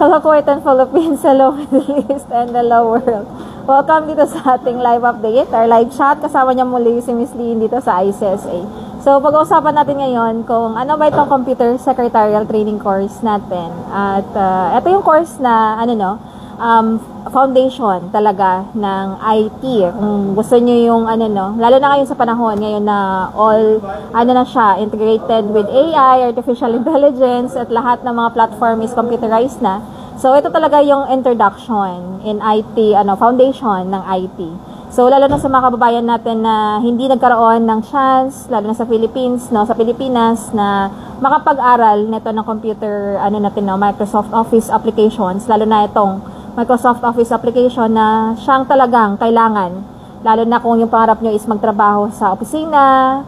Hello Kuwait and Philippines, hello Middle East and hello world. Welcome dito sa ating live update, our live chat. Kasama niya muli si Miss Lee dito sa ICSA. So pag-uusapan natin ngayon kung ano ba itong Computer Secretarial Training course natin. At ito yung course na foundation talaga ng IT. Kung gusto niyo yung lalo na ngayon sa panahon ngayon na all na siya integrated with AI, artificial intelligence, at lahat ng mga platform is computerized na. So ito talaga yung introduction in IT, foundation ng IT. So lalo na sa mga kababayan natin na hindi nagkaroon ng chance, lalo na sa Philippines, sa Pilipinas, na makapag-aral nito ng computer Microsoft Office applications, lalo na itong Microsoft Office application na siyang talagang kailangan, lalo na kung yung pangarap nyo is magtrabaho sa opisina,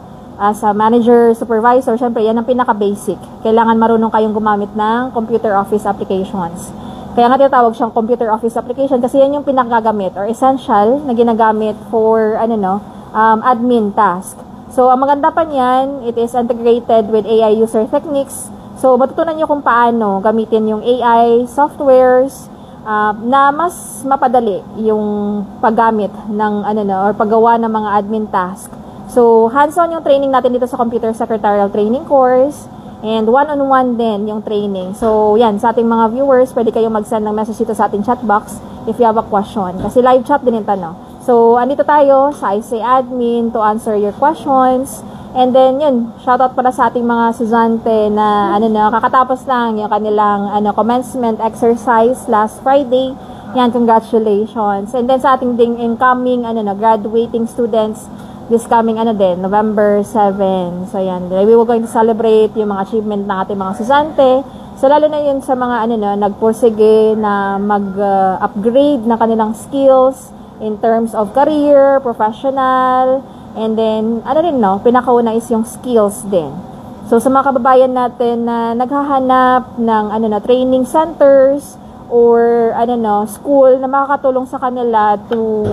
sa manager, supervisor. Syempre yan ang pinaka-basic. Kailangan marunong kayong gumamit ng computer office applications. Kaya nga tinatawag siyang computer office application kasi yan yung pinakagamit or essential na ginagamit for admin task. So ang maganda pa niyan, it is integrated with AI user techniques. So matutunan nyo kung paano gamitin yung AI softwares na mas mapadali yung paggamit ng or paggawa ng mga admin task. So hands-on yung training natin dito sa Computer Secretarial Training course. And one-on-one din yung training. So, yan, sa ating mga viewers, pwede kayong mag-send ng message dito sa ating chat box if you have a question. Kasi live chat din yung tanong. So, andito tayo sa ICA Admin to answer your questions. And then, yun, shoutout para sa ating mga estudyante na, kakatapos lang yung kanilang, commencement exercise last Friday. Yan, congratulations. And then, sa ating ding incoming, graduating students, this coming November 7. So yan, we will going to celebrate yung mga achievement ng ating mga estudyante. So lalo na yun sa mga nagpursige na mag-upgrade na kanilang skills in terms of career, professional, and then pinakauna is yung skills din. So sa mga kababayan natin na naghahanap ng training centers or school na makakatulong sa kanila to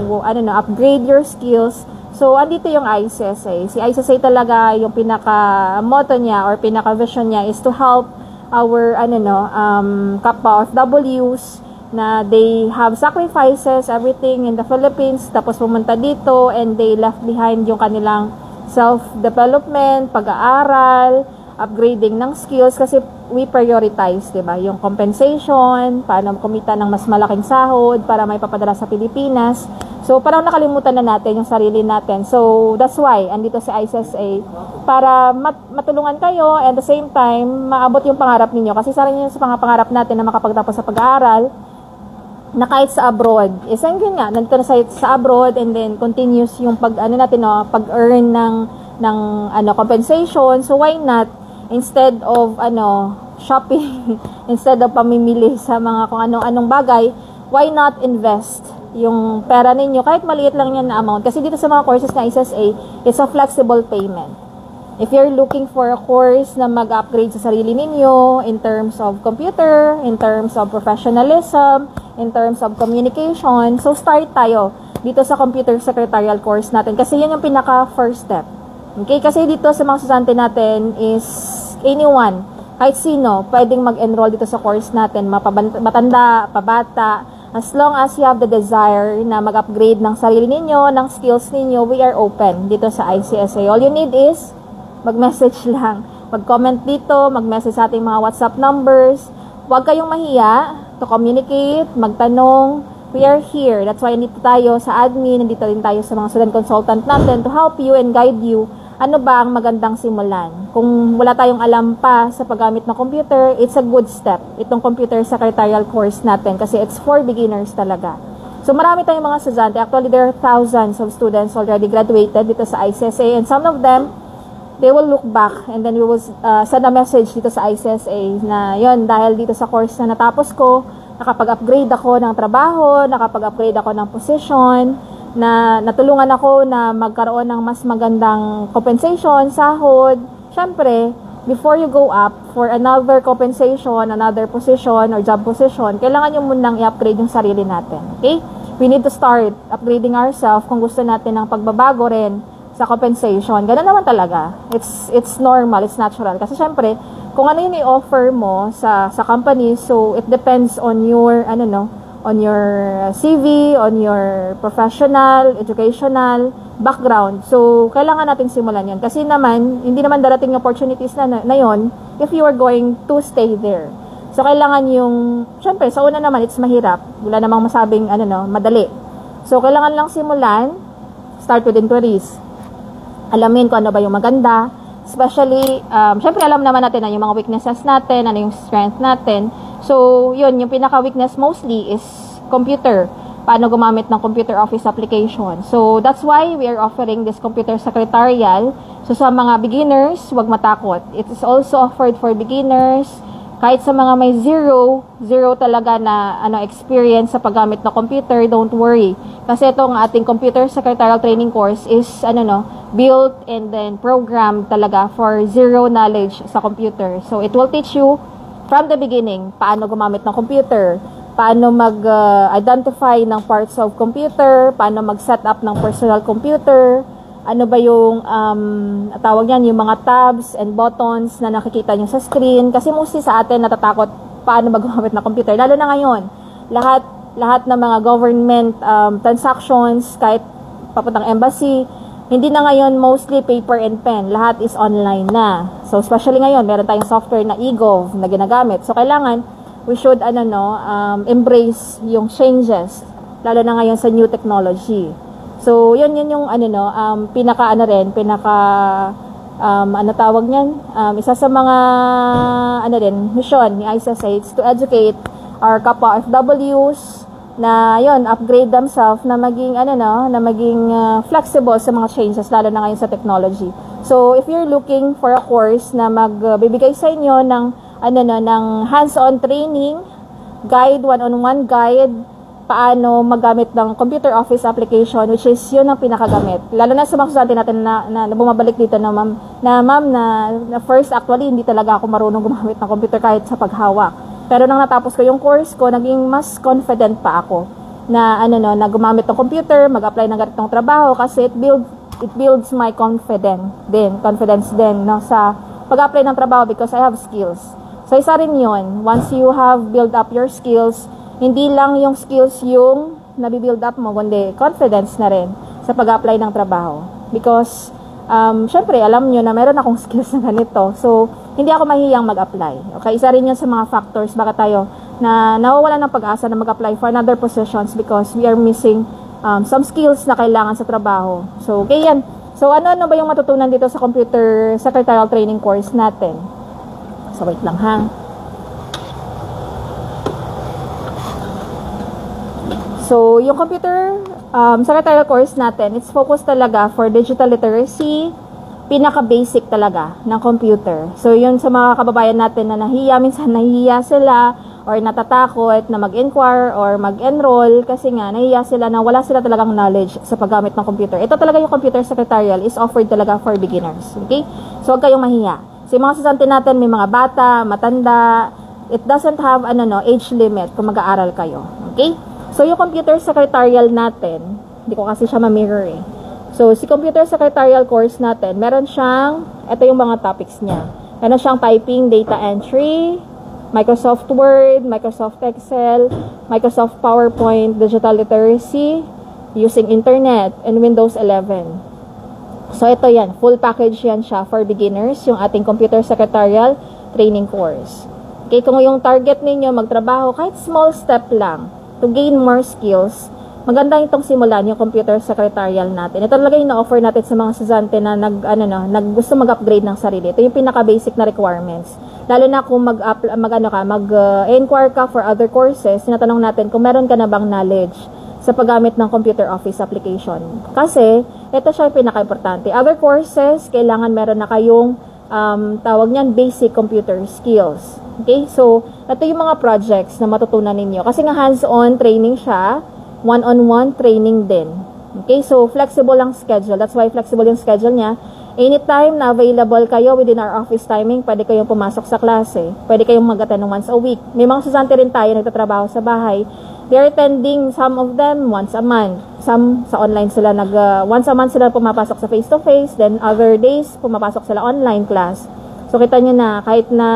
upgrade your skills. So, andito yung ICSA. Si ICSA talaga, yung pinaka-motto niya or pinaka-vision niya is to help our, kapwa OFWs na they have sacrifices, everything in the Philippines, tapos pumunta dito and they left behind yung kanilang self-development, pag-aaral, upgrading ng skills kasi we prioritize, diba? Yung compensation, paano kumita ng mas malaking sahod para may papadala sa Pilipinas. So, parang nakalimutan na natin yung sarili natin. So, that's why, andito si ICSA para matulungan kayo and at the same time, maabot yung pangarap ninyo. Kasi sa rin yung sa mga pangarap natin na makapagtapos sa pag-aaral, na kahit sa abroad. Isang yun nga, nandito na sa abroad and then continuous yung pag-earn ng compensation. So, why not, instead of shopping, instead of pamimili sa mga kung anong bagay, why not invest yung pera ninyo, kahit maliit lang yan na amount. Kasi dito sa mga courses na ICSA, it's a flexible payment. If you're looking for a course na mag-upgrade sa sarili ninyo in terms of computer, in terms of professionalism, in terms of communication, so start tayo dito sa Computer Secretarial course natin. Kasi yan yung pinaka-first step. Okay? Kasi dito sa mga estudyante natin is anyone, kahit sino, pwedeng mag-enroll dito sa course natin, matanda, pabata, as long as you have the desire na mag-upgrade ng sarili ninyo, ng skills ninyo, we are open dito sa ICSA. All you need is mag-message lang. Mag-comment dito, mag-message sa ating mga WhatsApp numbers. Huwag kayong mahiya to communicate, magtanong. We are here. That's why nandito tayo sa admin, nandito rin tayo sa mga student consultant natin to help you and guide you. Ano ba ang magandang simulan? Kung wala tayong alam pa sa paggamit ng computer, it's a good step. Itong Computer Secretarial course natin kasi it's for beginners talaga. So marami tayong mga estudyante. Actually, there are thousands of students already graduated dito sa ICSA and some of them, they will look back and then we will send a message dito sa ICSA na yon dahil dito sa course na natapos ko, nakapag-upgrade ako ng trabaho, nakapag-upgrade ako ng position, na natulungan ako na magkaroon ng mas magandang compensation, sahod. Siyempre, before you go up for another compensation, another position or job position, kailangan nyo munang i-upgrade yung sarili natin. Okay? We need to start upgrading ourselves kung gusto natin ng pagbabago rin sa compensation. Ganun naman talaga. It's normal, it's natural. Kasi syempre, kung ano yung i-offer mo sa company, so it depends on your, on your CV, on your professional, educational background. So, kailangan natin simulan yun. Kasi naman, hindi naman darating opportunities na yun if you are going to stay there. So, kailangan yung, syempre, sa una naman, it's mahirap. Wala namang masabing, madali. So, kailangan lang simulan, start with inquiries. Alamin kung ano ba yung maganda. Especially, syempre, alam naman natin na yung mga weaknesses natin, ano yung strength natin. So, yun, yung pinaka-weakness mostly is computer. Paano gumamit ng computer office application. So, that's why we are offering this computer secretarial. So, sa mga beginners, huwag matakot. It is also offered for beginners. Kahit sa mga may zero talaga na experience sa paggamit ng computer, don't worry. Kasi itong ating computer secretarial training course is built and then programmed talaga for zero knowledge sa computer. So, it will teach you from the beginning paano gumamit ng computer, paano mag-identify ng parts of computer, paano mag-set up ng personal computer, ano ba yung tawag niyan, yung mga tabs and buttons na nakikita niyo sa screen. Kasi mostly sa atin natatakot paano mag-gumamit ng computer. Lalo na ngayon, lahat ng mga government transactions, kahit papuntang embassy, hindi na ngayon mostly paper and pen. Lahat is online na. So, especially ngayon, meron tayong software na eGov na ginagamit. So, kailangan we should embrace yung changes, lalo na ngayon sa new technology. So, yun yung tawag niyan, isa sa mga mission ni ICSA is to educate our kapwa OFWs na yun, upgrade themselves na maging flexible sa mga changes, lalo na ngayon sa technology. So, if you're looking for a course na magbibigay sa inyo ng hands-on training, guide, one-on-one guide, paano magamit ng computer office application, which is yun ang pinakagamit. Lalo na sa mga estudyante natin na bumabalik dito na first actually hindi talaga ako marunong gumamit ng computer kahit sa paghawak. Pero nang natapos ko yung course ko, naging mas confident pa ako na gumamit ng computer, mag-apply ng ganitong trabaho kasi it builds my confidence din sa pag-apply ng trabaho because I have skills. So isa rin yun, once you have built up your skills, hindi lang yung skills yung nabibuild up mo, kundi confidence na rin sa pag-apply ng trabaho. Because, syempre, alam nyo na meron akong skills na ganito. So, hindi ako mahihiyang mag-apply. Okay, isa rin yun sa mga factors bakit tayo na nawawala ng pag-asa na mag-apply for another positions because we are missing some skills na kailangan sa trabaho. So, okay yan. So, ano ba yung matutunan dito sa computer secretarial training course natin? So, wait lang ha. So, yung computer secretarial course natin, it's focused talaga for digital literacy, pinaka-basic talaga ng computer. So, yun sa mga kababayan natin na minsan nahihiya sila or natatakot na mag-inquire or mag-enroll kasi nga nahihiya sila na wala sila talagang knowledge sa paggamit ng computer. Ito talaga yung computer secretarial is offered talaga for beginners. Okay? So, huwag kayong mahiya. So, yung mga sasante natin, may mga bata, matanda, it doesn't have age limit kung mag-aaral kayo. Okay? So, yung computer secretarial natin, hindi ko kasi siya ma-mirror eh. So, si computer secretarial course natin, meron siyang, ito yung mga topics niya. Meron siyang typing, data entry, Microsoft Word, Microsoft Excel, Microsoft PowerPoint, digital literacy, using internet, and Windows 11. So, ito yan. Full package yan siya for beginners, yung ating computer secretarial training course. Okay, kung yung target ninyo magtrabaho, kahit small step lang, to gain more skills, maganda itong simulan yung computer secretarial natin. Ito talaga yung na-offer natin sa mga estudyante na gusto mag-upgrade ng sarili. Ito yung pinaka-basic na requirements. Lalo na kung mag-inquire ka for other courses, tinatanong natin kung meron ka na bang knowledge sa paggamit ng computer office application. Kasi, ito siya yung pinaka-importante. Other courses, kailangan meron na kayong tawag niyan, basic computer skills. Okay? So, ito yung mga projects na matutunan ninyo. Kasi nga hands-on training siya, one-on-one training din. Okay? So, flexible ang schedule. That's why flexible yung schedule niya. Anytime na available kayo within our office timing, pwede kayong pumasok sa klase. Pwede kayong mag-attend once a week. May mga estudyante rin tayo nagtatrabaho sa bahay they're attending, some of them once a month. Some sa online sila once a month sila pumapasok sa face-to-face, then other days pumapasok sila online class. So kita nyo na, kahit na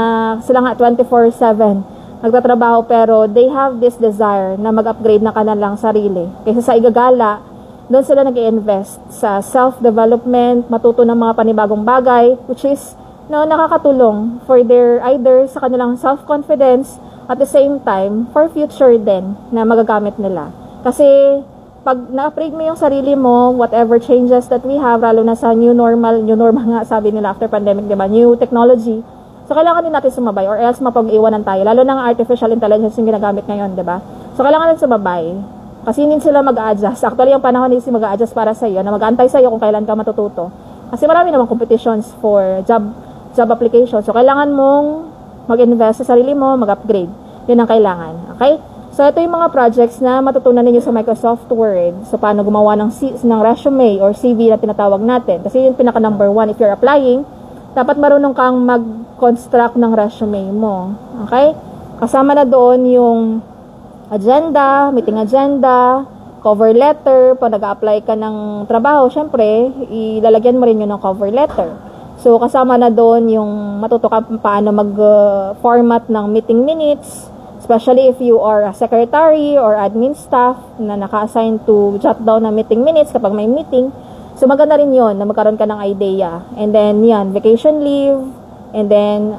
sila nga 24/7 nagtatrabaho, pero they have this desire na mag-upgrade na kanilang sarili. Kaysa sa igagala, doon sila nag-i-invest sa self-development, matuto ng mga panibagong bagay, which is nakakatulong for their either sa kanilang self-confidence, at the same time, for future din na magagamit nila. Kasi, pag na-upgrade mo yung sarili mo, whatever changes that we have, lalo na sa new normal nga sabi nila after pandemic, diba? New technology. So, kailangan din natin sumabay or else mapag-iwanan tayo. Lalo na ang artificial intelligence yung ginagamit ngayon, diba? So, kailangan din sumabay. Kasi hindi sila mag-a-adjust. Actually, yung panahon hindi sila mag-a-adjust para sa'yo, na mag-aantay sa'yo kung kailan ka matututo. Kasi marami namang competitions for job application. So, kailangan mong mag-invest sa sarili mo, mag-upgrade. Yun ang kailangan. Okay? So, ito yung mga projects na matutunan ninyo sa Microsoft Word. So, paano gumawa ng resume or CV na tinatawag natin. Kasi yun pinaka number 1. If you're applying, dapat marunong kang mag-construct ng resume mo. Okay? Kasama na doon yung agenda, meeting agenda, cover letter. Pag nag-apply ka ng trabaho, syempre, ilalagyan mo rin yun ng cover letter. So, kasama na doon yung matuto ka paano mag-format ng meeting minutes, especially if you are a secretary or admin staff na naka-assign to jot down ng meeting minutes kapag may meeting. So, maganda rin yun na magkaroon ka ng idea. And then, yan, vacation leave, and then,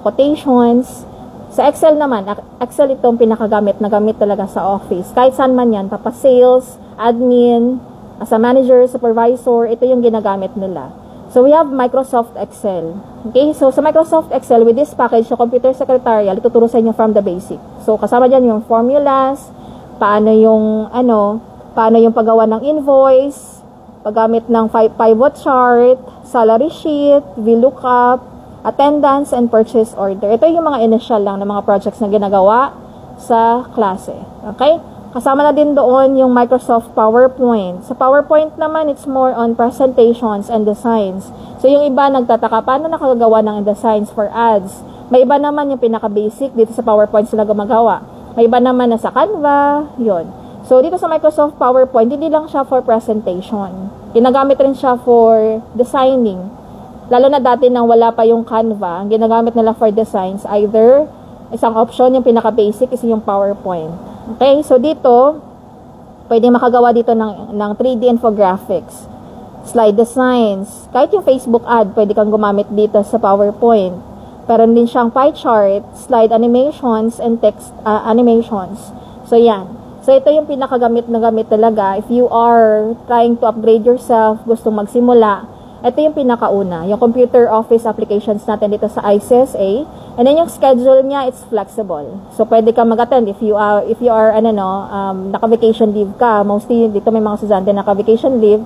quotations. Sa Excel naman, Excel itong pinakagamit na gamit talaga sa office. Kahit saan man yan, sales, admin, as a manager, supervisor, ito yung ginagamit nila. So, we have Microsoft Excel. Okay? So, sa Microsoft Excel, with this package, sa Computer Secretarial, ituturo sa inyo from the basic. So, kasama dyan yung formulas, paano yung paggawa ng invoice, paggamit ng pivot chart, salary sheet, VLOOKUP, attendance, and purchase order. Ito yung mga initial lang ng mga projects na ginagawa sa klase. Okay? Kasama na din doon yung Microsoft PowerPoint. Sa PowerPoint naman, it's more on presentations and designs. So, yung iba nagtataka, paano nakagagawa ng designs for ads? May iba naman yung pinaka-basic, dito sa PowerPoint sila gumagawa. May iba naman na sa Canva, yun. So, dito sa Microsoft PowerPoint, hindi lang siya for presentation. Ginagamit rin siya for designing. Lalo na dati nang wala pa yung Canva, ang ginagamit nila for designs, either isang option, yung pinaka-basic, is yung PowerPoint. Okay, so dito, pwede makagawa dito ng 3D infographics, slide designs, kahit yung Facebook ad, pwede kang gumamit dito sa PowerPoint. Pero din siyang pie chart, slide animations, and text animations. So, yan. So, ito yung pinakagamit na gamit talaga. If you are trying to upgrade yourself, gustong magsimula, ito yung pinakauna, yung computer office applications natin dito sa ICSA. And then yung schedule niya, it's flexible. So, pwede ka mag-attend if you are naka-vacation leave ka. Mostly, dito may mga estudyante naka-vacation leave.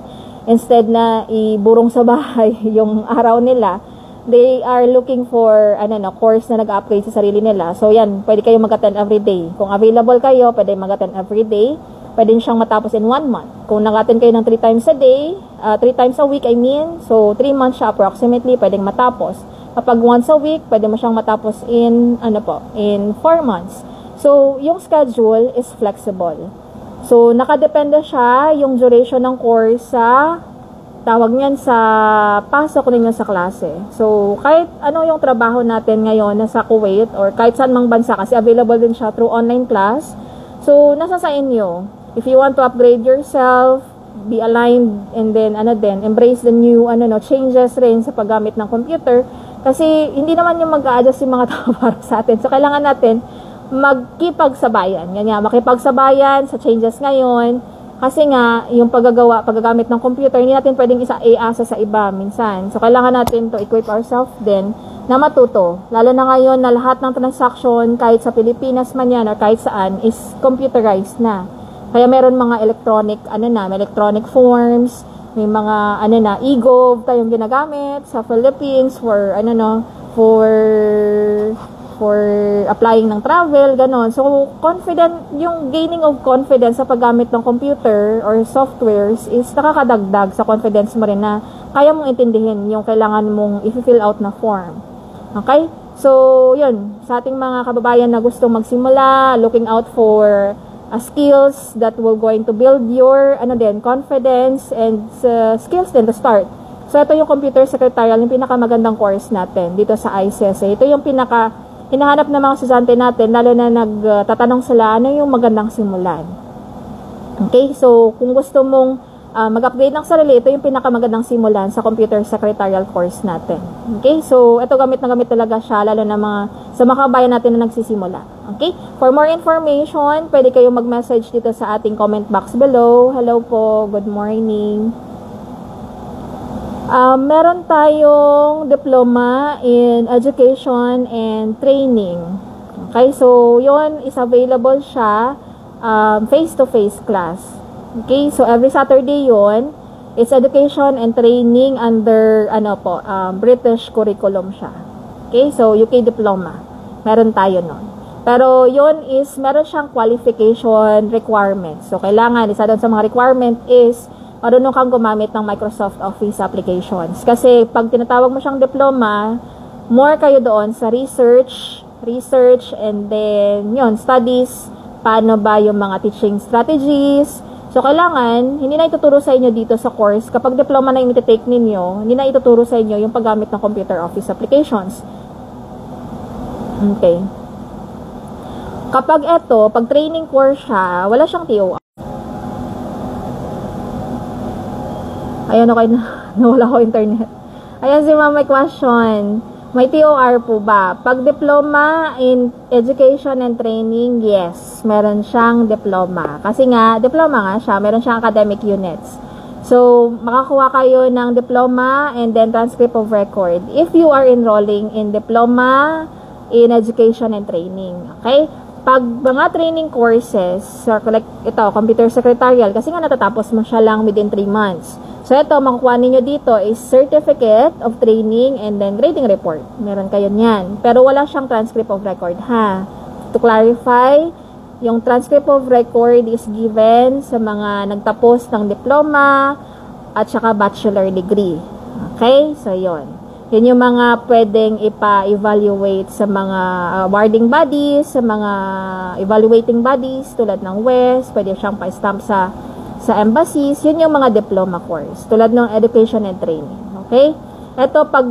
Instead na iburong sa bahay yung araw nila, they are looking for, course na nag-upgrade sa sarili nila. So, yan, pwede kayo mag-attend every day. Kung available kayo, pwede mag-attend every day. Pwede siyang matapos in 1 month. Kung nag-attend kayo ng 3 times a day, 3 times a week, so 3 months siya approximately, pwedeng matapos. Kapag once a week, pwede mo siyang matapos in 4 months. So, yung schedule is flexible. So, nakadepende siya yung duration ng course sa tawag niyan sa pasok ninyo sa klase. So, kahit ano yung trabaho natin ngayon nasa Kuwait or kahit saan mang bansa kasi available din siya through online class. So, nasa sa inyo. If you want to upgrade yourself, be aligned and then embrace the new changes rin sa paggamit ng computer. Kasi hindi naman yung mag-a-adjust yung mga tao para sa atin. So, kailangan natin magkipagsabayan. Yan nga, makipagsabayan sa changes ngayon. Kasi nga, yung paggagamit ng computer, hindi natin pwedeng iasa sa iba minsan. So, kailangan natin to equip ourselves din na matuto. Lalo na ngayon na lahat ng transaction, kahit sa Pilipinas man yan or kahit saan, is computerized na. Kaya meron mga electronic, may electronic forms, may mga, e-gov tayong ginagamit sa Philippines for applying ng travel, ganon. So, yung gaining of confidence sa paggamit ng computer or softwares is nakakadagdag sa confidence mo rin na kaya mong intindihin yung kailangan mong i-fill out na form. Okay? So, yun. Sa ating mga kababayan na gustong magsimula, looking out for skills that will going to build your confidence and skills din to start. So ito yung computer secretarial, yung pinakamagandang course natin dito sa ICSA. Ito yung pinaka hinahanap ng mga estudyante natin, lalo na nagtatanong sila ano yung magandang simulan. Okay, so kung gusto mong mag-upgrade ng sarili, ito yung pinakamagandang simulan sa computer secretarial course natin. Okay, so ito gamit na gamit talaga siya, lalo na sa mga kabayan natin na nagsisimula. Okay, for more information, pwede kayong mag-message dito sa ating comment box below. Hello po, good morning. Meron tayong diploma in education and training. Okay, so yon is available siya face-to-face class. Okay, so every Saturday yon, it's education and training under British curriculum siya. Okay, so UK diploma. Meron tayo nun. Pero yon is meron siyang qualification requirements. So kailangan isa doon sa mga requirement is marunong kang gumamit ng Microsoft Office applications. Kasi pag tinatawag mo siyang diploma, more kayo doon sa research, and then yun, studies, paano ba yung mga teaching strategies. So, kailangan, hindi na ituturo sa inyo dito sa course. Kapag diploma na yung iti-take ninyo, hindi na ituturo sa inyo yung paggamit ng computer office applications. Okay. Kapag pag training course siya, wala siyang TOR. Ayan, okay na. Nawala ko internet. Ayan si ma'am, may question. May TOR po ba? Pag diploma in education and training, yes. Meron siyang diploma. Kasi nga, diploma nga siya. Meron siyang academic units. So, makakuha kayo ng diploma and then transcript of record if you are enrolling in diploma in education and training. Okay? Pag mga training courses, like ito, computer secretarial, kasi nga natatapos mo siya lang within 3 months. So, ito, makukuha ninyo dito is certificate of training and then grading report. Meron kayo niyan. Pero wala siyang transcript of record, ha? To clarify, yung transcript of record is given sa mga nagtapos ng diploma at saka bachelor degree. Okay? So, yon. Yun yung mga pwedeng ipa-evaluate sa mga awarding bodies, sa mga evaluating bodies, tulad ng WES, pwede siyang pa-stamp sa embassies. Yun yung mga diploma course, tulad ng education and training. Okay? Ito, pag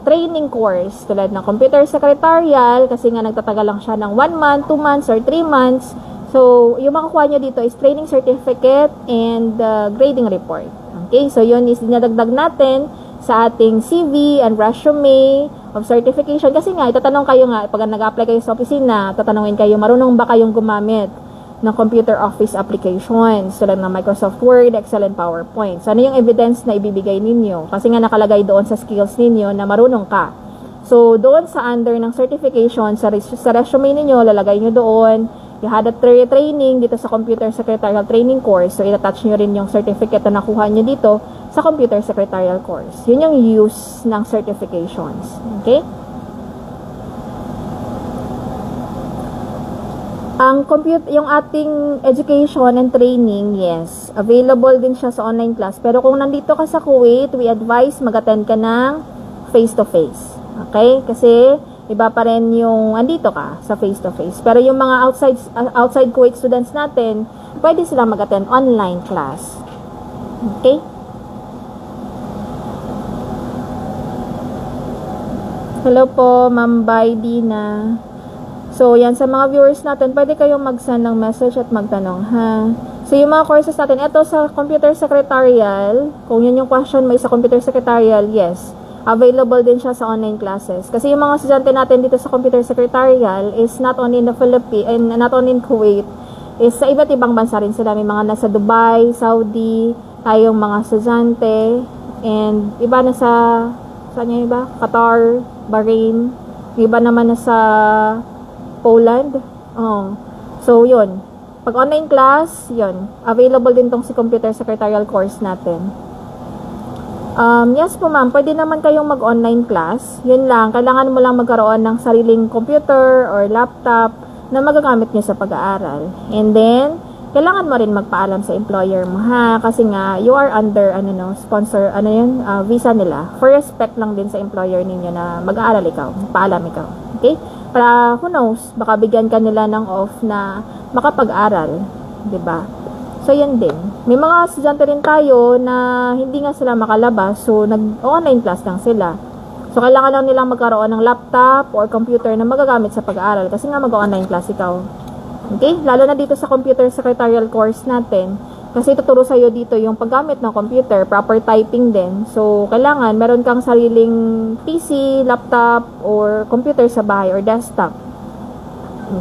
training course, tulad ng computer secretarial, kasi nga nagtatagal lang siya ng 1 month, 2 months, or 3 months. So, yung makukuha nyo dito is training certificate and grading report. Okay? So, yun is dinadagdag natin sa ating CV and resume of certification. Kasi nga, itatanong kayo nga, pag nag-apply kayo sa opisina, tatanungin kayo, marunong ba kayong gumamit ng computer office applications tulad ng Microsoft Word, Excel, and PowerPoint. So, ano yung evidence na ibibigay ninyo? Kasi nga nakalagay doon sa skills ninyo na marunong ka. So, doon sa under ng certification, sa resume ninyo, lalagay nyo doon, you had a training dito sa computer secretarial training course. So, itatouch nyo rin yung certificate na nakuha nyo dito sa computer secretarial course. Yun yung use ng certifications. Okay? Yung ating education and training, yes, available din siya sa online class. Pero kung nandito ka sa Kuwait, we advise mag-attend ka ng face-to-face. Okay? Kasi iba pa rin yung andito ka sa face-to-face. Pero yung mga outside Kuwait students natin, pwede sila mag-attend online class. Okay? Hello po, Ma'am Baidina. So, yan, sa mga viewers natin, pwede kayong mag-send ng message at magtanong, ha? So, yung mga courses natin, ito sa computer secretarial, kung yun yung question may sa computer secretarial, yes, available din siya sa online classes. Kasi yung mga estudyante natin dito sa computer secretarial is not only in the Philippines, and not only in Kuwait, is sa iba't ibang bansa rin sila. May mga nasa Dubai, Saudi, tayong mga estudyante, and iba na saan yung iba? Qatar, Bahrain, iba naman na sa Poland. Oh. So, yun. Pag online class, yun. Available din tong si computer secretarial course natin. Yes po ma'am, pwede naman kayong mag-online class. Yun lang, kailangan mo lang magkaroon ng sariling computer or laptop na magagamit nyo sa pag-aaral. And then, kailangan mo rin magpaalam sa employer mo, ha? Kasi nga, you are under, sponsor, visa nila. For respect lang din sa employer ninyo na mag-aaral ikaw, paalam ikaw. Okay? Para, who knows, baka bigyan ka nila ng off na makapag-aral, 'di ba? So, yan din. May mga estudyante rin tayo na hindi nga sila makalabas, so nag-online class lang sila. So, kailangan lang nilang magkaroon ng laptop or computer na magagamit sa pag-aaral kasi nga mag-online class ikaw. Okay? Lalo na dito sa computer secretarial course natin, kasi tuturo sa'yo dito yung paggamit ng computer, proper typing din. So, kailangan meron kang sariling PC, laptop, or computer sa bahay or desktop.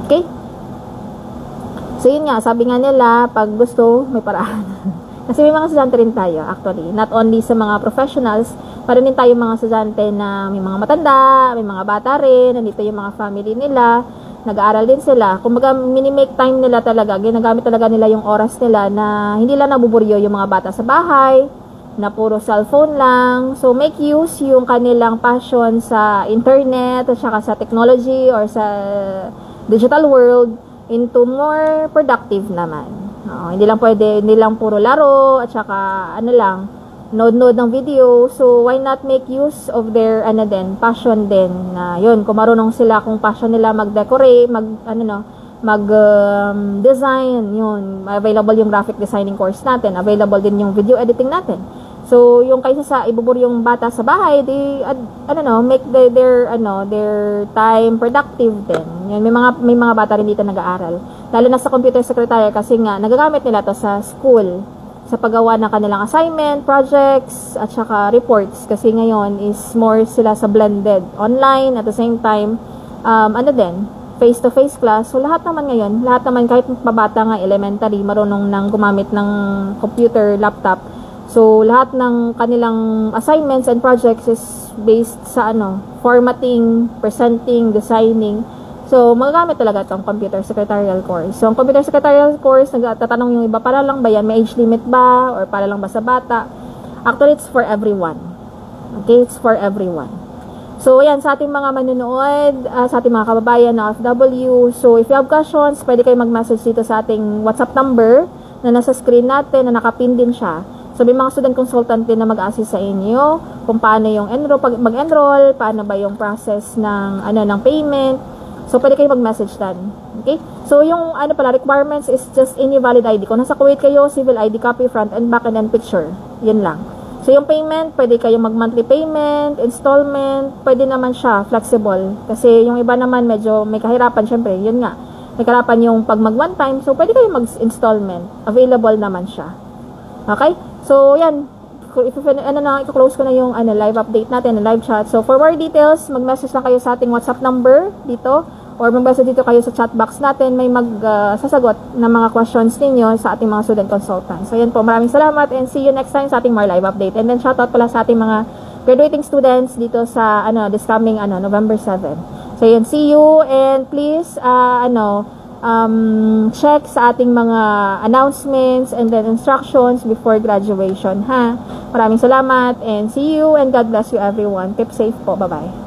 Okay? So, yun nga, sabi nga nila, pag gusto, may paraan. Kasi may mga estudyante rin tayo, actually. Not only sa mga professionals, para rin tayo mga estudyante na may mga matanda, may mga bata rin, nandito yung mga family nila, nag-aaral din sila. Kumbaga, minimake time nila talaga, ginagamit talaga nila yung oras nila na hindi lang nabuburyo yung mga bata sa bahay, na puro cellphone lang. So, make use yung kanilang passion sa internet, at saka sa technology, or sa digital world, into more productive naman. Hindi lang pwede, hindi lang puro laro at saka node ng video. So why not make use of their passion din na yun, kung marunong sila, kung passion nila mag-decorate, design, yun, available yung graphic designing course natin, available din yung video editing natin. So, yung kaysa sa ibubur yung bata sa bahay, they, make their time productive din. Yan, may mga bata rin dito nag-aaral. Lalo na sa computer secretary kasi nga, nagagamit nila to sa school, sa paggawa ng kanilang assignment, projects, at saka reports. Kasi ngayon is more sila sa blended online, at the same time, face-to-face class. So, lahat naman kahit mabata nga elementary, marunong nang gumamit ng computer, laptop. So, lahat ng kanilang assignments and projects is based sa formatting, presenting, designing. So, magagamit talaga itong computer secretarial course. So, ang computer secretarial course, nagtatanong yung iba, para lang ba yan? May age limit ba? Or para lang ba sa bata? Actually, it's for everyone. Okay? It's for everyone. So, yan, sa ating mga manunood, sa ating mga kababayan na OFW. So, if you have questions, pwede kayo mag-message dito sa ating WhatsApp number na nasa screen natin, na nakapin din siya. So, may mga student consultant din na mag-assist sa inyo kung paano yung mag-enroll, paano ba yung process ng payment. So, pwede kayo mag-message dan. Okay? So, yung requirements is just any valid ID. Kung nasa Kuwait kayo, civil ID copy, front and back, and then picture. Yun lang. So, yung payment, pwede kayo mag-monthly payment, installment, pwede naman siya, flexible. Kasi yung iba naman medyo may kahirapan, syempre, yun nga. May kahirapan yung pag mag-one time, so pwede kayo mag-installment. Available naman siya. Okay? So, yan. I-close ko na yung live update natin, live chat. So, for more details, mag-message lang kayo sa ating WhatsApp number dito, or mag-message dito kayo sa chat box natin. May sasagot ng mga questions ninyo sa ating mga student consultants. So, yan po. Maraming salamat and see you next time sa ating more live update. And then, shoutout pala sa ating mga graduating students dito sa this coming November 7. So, yan. See you and please, check sa ating mga announcements and then instructions before graduation, ha? Maraming salamat and see you and God bless you everyone. Keep safe po. Bye-bye.